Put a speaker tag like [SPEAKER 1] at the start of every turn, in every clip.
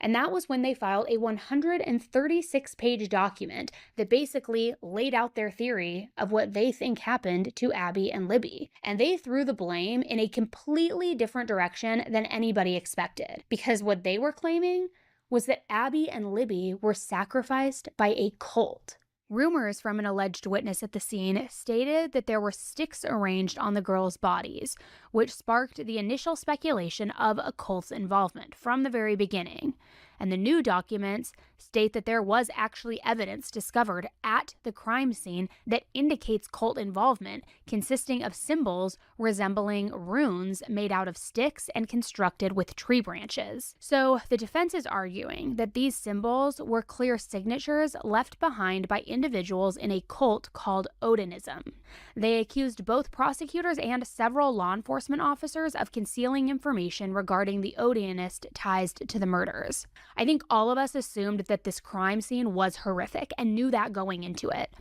[SPEAKER 1] And that was when they filed a 136-page document that basically laid out their theory of what they think happened to Abby and Libby. And they threw the blame in a completely different direction than anybody expected, because what they were claiming was that Abby and Libby were sacrificed by a cult. Rumors from an alleged witness at the scene stated that there were sticks arranged on the girls' bodies, which sparked the initial speculation of a cult's involvement from the very beginning. And the new documents state that there was actually evidence discovered at the crime scene that indicates cult involvement, consisting of symbols resembling runes made out of sticks and constructed with tree branches. So the defense is arguing that these symbols were clear signatures left behind by individuals in a cult called Odinism. They accused both prosecutors and several law enforcement officers of concealing information regarding the Odinist ties to the murders. I think all of us assumed that this crime scene was horrific and knew that going into it.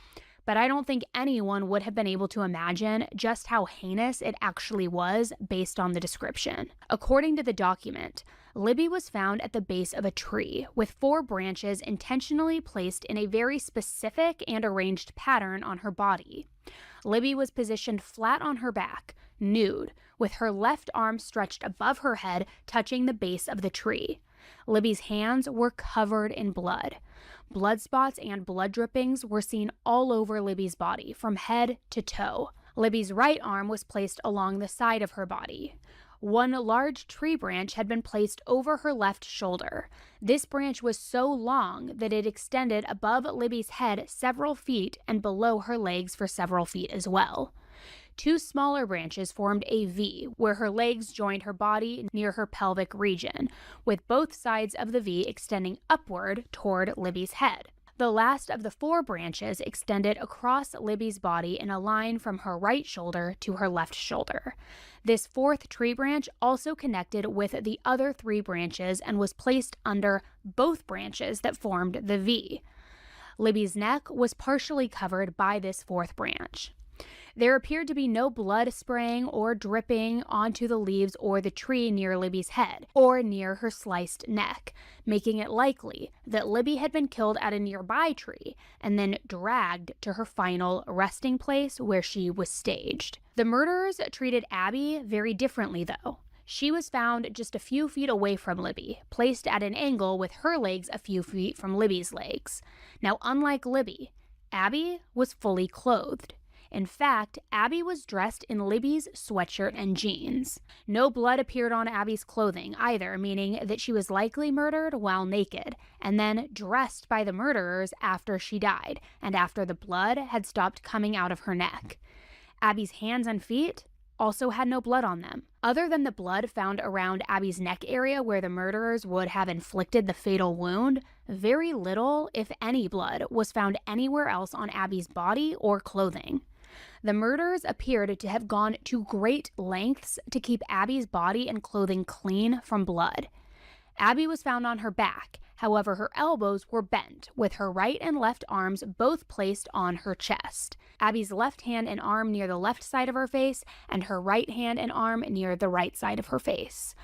[SPEAKER 1] But I don't think anyone would have been able to imagine just how heinous it actually was based on the description. According to the document, Libby was found at the base of a tree with 4 branches intentionally placed in a very specific and arranged pattern on her body. Libby was positioned flat on her back, nude, with her left arm stretched above her head, touching the base of the tree. Libby's hands were covered in blood. Blood spots and blood drippings were seen all over Libby's body, from head to toe. Libby's right arm was placed along the side of her body. One large tree branch had been placed over her left shoulder. This branch was so long that it extended above Libby's head several feet and below her legs for several feet as well. 2 smaller branches formed a V, where her legs joined her body near her pelvic region, with both sides of the V extending upward toward Libby's head. The last of the 4 branches extended across Libby's body in a line from her right shoulder to her left shoulder. This 4th tree branch also connected with the other 3 branches and was placed under both branches that formed the V. Libby's neck was partially covered by this 4th branch. There appeared to be no blood spraying or dripping onto the leaves or the tree near Libby's head or near her sliced neck, making it likely that Libby had been killed at a nearby tree and then dragged to her final resting place where she was staged. The murderers treated Abby very differently, though. She was found just a few feet away from Libby, placed at an angle with her legs a few feet from Libby's legs. Now, unlike Libby, Abby was fully clothed. In fact, Abby was dressed in Libby's sweatshirt and jeans. No blood appeared on Abby's clothing either, meaning that she was likely murdered while naked, and then dressed by the murderers after she died, and after the blood had stopped coming out of her neck. Abby's hands and feet also had no blood on them. Other than the blood found around Abby's neck area where the murderers would have inflicted the fatal wound, very little, if any, blood was found anywhere else on Abby's body or clothing. The murderers appeared to have gone to great lengths to keep Abby's body and clothing clean from blood. Abby was found on her back, however her elbows were bent, with her right and left arms both placed on her chest. Abby's left hand and arm near the left side of her face, and her right hand and arm near the right side of her face.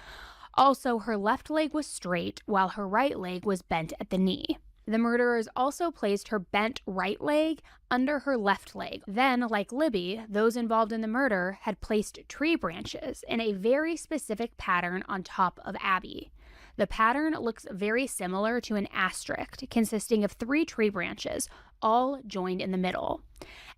[SPEAKER 1] Also, her left leg was straight, while her right leg was bent at the knee. The murderers also placed her bent right leg under her left leg. Then, like Libby, those involved in the murder had placed tree branches in a very specific pattern on top of Abby. The pattern looks very similar to an asterisk, consisting of 3 tree branches, all joined in the middle.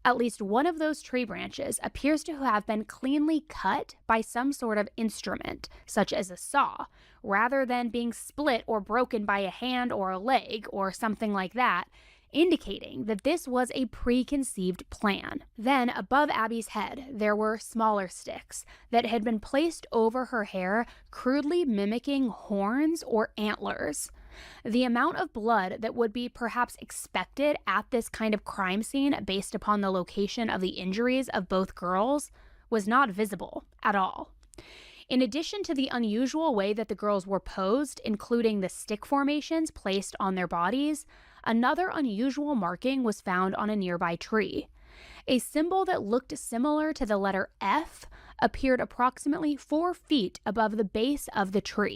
[SPEAKER 1] At least one of those tree branches appears to have been cleanly cut by some sort of instrument, such as a saw, rather than being split or broken by a hand or a leg or something like that, indicating that this was a preconceived plan. Then, above Abby's head, there were smaller sticks that had been placed over her hair, crudely mimicking horns or antlers. The amount of blood that would be perhaps expected at this kind of crime scene based upon the location of the injuries of both girls was not visible at all. In addition to the unusual way that the girls were posed, including the stick formations placed on their bodies, another unusual marking was found on a nearby tree. A symbol that looked similar to the letter F appeared approximately 4 feet above the base of the tree.